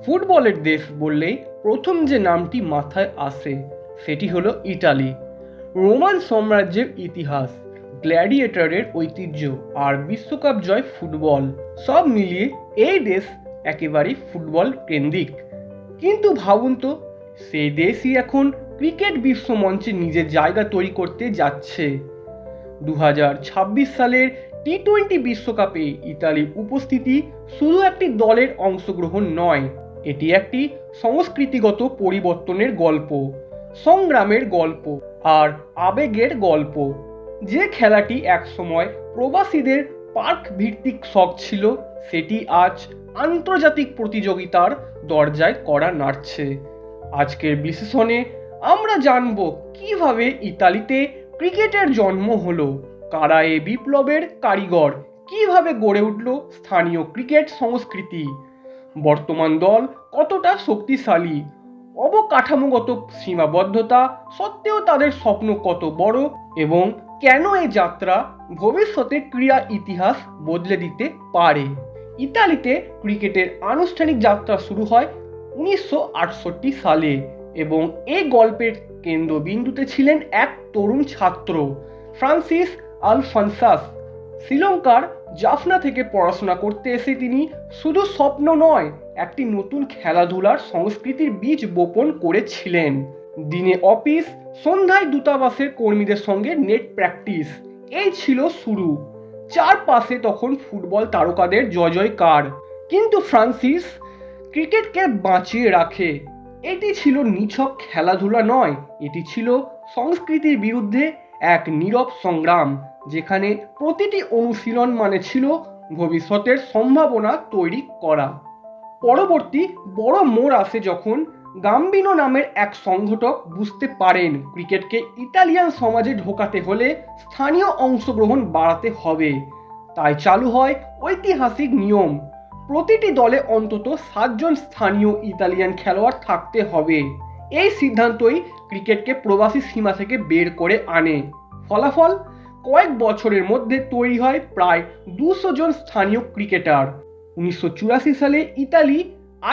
ফুটবলের দেশ বললেই প্রথম যে নামটি মাথায় আসে সেটি হলো ইতালি। রোমান সাম্রাজ্যের ইতিহাস, গ্ল্যাডিয়েটরের ঐতিহ্য আর বিশ্বকাপ জয় ফুটবল সব মিলিয়ে এই দেশ একেবারেই ফুটবল কেন্দ্রিক। কিন্তু ভাবুন তো, সেই দেশই এখন ক্রিকেট বিশ্বমঞ্চে নিজের জায়গা তৈরি করতে যাচ্ছে। 2026 সালের টি-20 বিশ্বকাপে ইতালির উপস্থিতি শুধু একটি দলের অংশগ্রহণ নয়, এটি একটি সংস্কৃতিগত পরিবর্তনের গল্প, সংগ্রামের গল্প আর আবেগের গল্প। যে খেলাটি একসময় প্রবাসীদের পার্ক ভিত্তিক শখ ছিল, সেটি আজ আন্তর্জাতিক প্রতিযোগিতার দরজায় কড়া নাড়ছে। আজকের বিশ্লেষণে আমরা জানব কিভাবে ইতালিতে ক্রিকেটের জন্ম হলো, কারা এ বিপ্লবের কারিগর, কিভাবে গড়ে উঠল স্থানীয় ক্রিকেট সংস্কৃতি, বর্তমান দল কতটা শক্তিশালী, অবকাঠামোগত সীমাবদ্ধতা সত্ত্বেও তাদের স্বপ্ন কত বড়, এবং কেন এই যাত্রা ভবিষ্যতে ক্রীড়া ইতিহাস বদলে দিতে পারে। ইতালিতে ক্রিকেটের আনুষ্ঠানিক যাত্রা শুরু হয় 1968 সালে এবং এই গল্পের কেন্দ্রবিন্দুতে ছিলেন এক তরুণ ছাত্র, ফ্রান্সিস আলফনসাস। শ্রীলঙ্কার জাফনা থেকে পড়াশোনা করতে এসে তিনি শুধু স্বপ্ন নয়, একটি নতুন খেলাধুলার সংস্কৃতির বীজ বপন করেছিলেন। দিনে অফিস, সন্ধ্যায় দূতাবাসের কর্মীদের সঙ্গে নেট প্র্যাকটিস, এই ছিল শুরু। চারপাশে তখন ফুটবল তারকাদের জয় জয়কার, কিন্তু ফ্রান্সিস ক্রিকেটকে বাঁচিয়ে রাখে। এটি ছিল নিছক খেলাধুলা নয়, এটি ছিল সংস্কৃতির বিরুদ্ধে এক নীরব সংগ্রাম, যেখানে প্রতিটি অনুশীলন মানে ছিল ভবিষ্যতের সম্ভাবনা তৈরি করা। পরবর্তী বড় মোড় আসে যখন গাম্বিনো নামের এক সংগঠক বুঝতে পারেন ক্রিকেটকে ইতালিয়ান সমাজে ঢোকাতে হলে স্থানীয় অংশগ্রহণ বাড়াতে হবে। তাই চালু হয় ঐতিহাসিক নিয়ম, প্রতিটি দলে অন্তত 7 জন স্থানীয় ইতালিয়ান খেলোয়াড় থাকতে হবে। এই সিদ্ধান্তই ক্রিকেটকে প্রবাসী সীমা থেকে বের করে আনে। ফলাফল, কয়েক বছরের মধ্যে তৈরি হয় প্রায় 200 জন স্থানীয় ক্রিকেটার। 1984 সালে ইতালি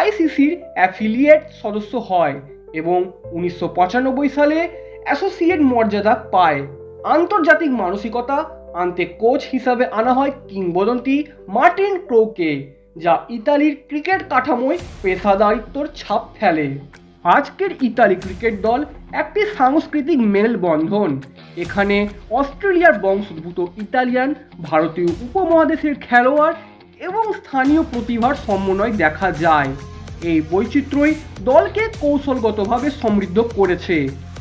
আইসিসির অ্যাফিলিয়েট সদস্য হয় এবং 1995 সালে অ্যাসোসিয়েট মর্যাদা পায়। আন্তর্জাতিক মানসিকতা আনতে কোচ হিসাবে আনা হয় কিংবদন্তি মার্টিন ক্রোকে, যা ইতালির ক্রিকেট কাঠামোয় পেশাদারিত্বর ছাপ ফেলে। আজকের ইতালি ক্রিকেট দল একটি সাংস্কৃতিক মেলবন্ধন। এখানে অস্ট্রেলিয়ার বংশোদ্ভূত ইতালিয়ান, ভারতীয় উপমহাদেশের খেলোয়াড় এবং স্থানীয় প্রতিভার সমন্বয় দেখা যায়। এই বৈচিত্র্যই দলকে কৌশলগতভাবে সমৃদ্ধ করেছে।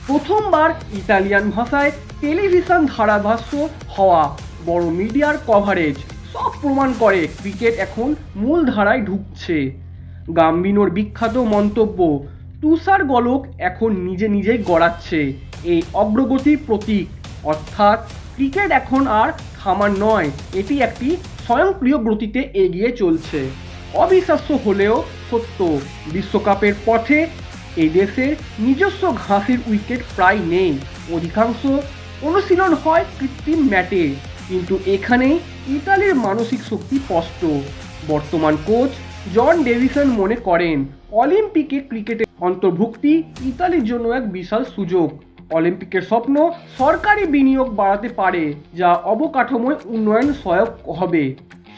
প্রথমবার ইতালিয়ান ভাষায় টেলিভিশন ধারাভাষ্য হওয়া, বড় মিডিয়ার কভারেজ সব প্রমাণ করে ক্রিকেট এখন মূল ধারায় ঢুকছে। গাম্বিনোর বিখ্যাত মন্তব্য, তুষার গলক এখন নিজে নিজেই গড়াচ্ছে, এই অগ্রগতির প্রতীক। অর্থাৎ ক্রিকেট এখন আর থামার নয়, এটি একটি স্বয়ংক্রিয় গতিতে এগিয়ে চলছে। অবিশ্বাস্য হলেও সত্য, বিশ্বকাপের পথে এই দেশের নিজস্ব ঘাসের উইকেট প্রায় নেই। অধিকাংশ অনুশীলন হয় কৃত্রিম ম্যাটে, কিন্তু এখানেই ইতালির মানসিক শক্তি স্পষ্ট। বর্তমান কোচ জন ডেভিসন মনে করেন অলিম্পিকে ক্রিকেটের অন্তর্ভুক্তি ইতালির জন্য এক বিশাল সুযোগ। অলিম্পিকের স্বপ্ন সরকারি বিনিয়োগ বাড়াতে পারে, যা অবকাঠামোয় উন্নয়ন সহায়ক হবে।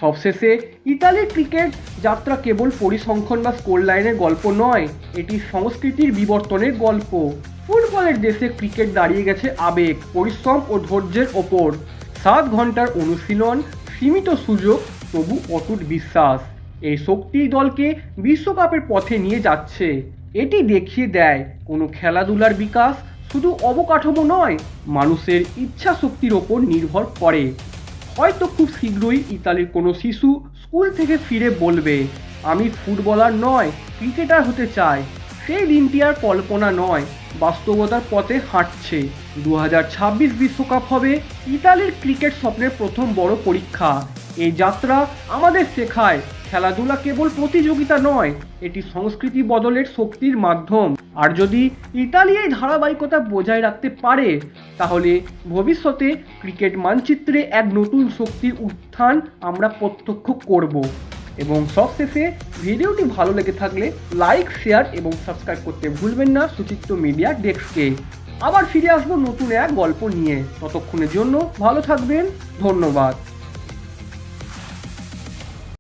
সবশেষে ইতালির ক্রিকেট যাত্রা কেবল পরিসংখ্যান বা স্কোর লাইনের গল্প নয়, এটি সংস্কৃতির বিবর্তনের গল্প। ফুটবলের দেশে ক্রিকেট দাঁড়িয়ে গেছে আবেগ, পরিশ্রম ও ধৈর্যের ওপর। 7 ঘন্টার অনুশীলন, সীমিত সুযোগ, তবু অটুট বিশ্বাস, এই শক্তি দলকে বিশ্বকাপের পথে নিয়ে যাচ্ছে। এটি দেখিয়ে দেয় কোনো খেলাধুলার বিকাশ শুধু অবকাঠামো নয়, মানুষের ইচ্ছা শক্তির ওপর নির্ভর করে। হয়তো খুব শীঘ্রই ইতালির কোনো শিশু স্কুল থেকে ফিরে বলবে, আমি ফুটবলার নয়, ক্রিকেটার হতে চাই। সেই দিনটি আর কল্পনা নয়, বাস্তবতার পথে হাঁটছে। 2026 বিশ্বকাপ হবে ইতালির ক্রিকেট স্বপ্নের প্রথম বড় পরীক্ষা। এই যাত্রা আমাদের শেখায় খেলাধুলা কেবল প্রতিযোগিতা নয়, এটি সংস্কৃতি বদলের শক্তির মাধ্যম। আর যদি ইতালি এই ধারাবাহিকতা বজায় রাখতে পারে, তাহলে ভবিষ্যতে ক্রিকেট মানচিত্রে এক নতুন শক্তির উত্থান আমরা প্রত্যক্ষ করব। এবং সবশেষে ভিডিওটি ভালো লেগে থাকলে লাইক, শেয়ার এবং সাবস্ক্রাইব করতে ভুলবেন না সুচিত্র মিডিয়া ডেস্ককে। আবার ফিরে আসবো নতুন এক গল্প নিয়ে। ততক্ষণের জন্য ভালো থাকবেন। ধন্যবাদ।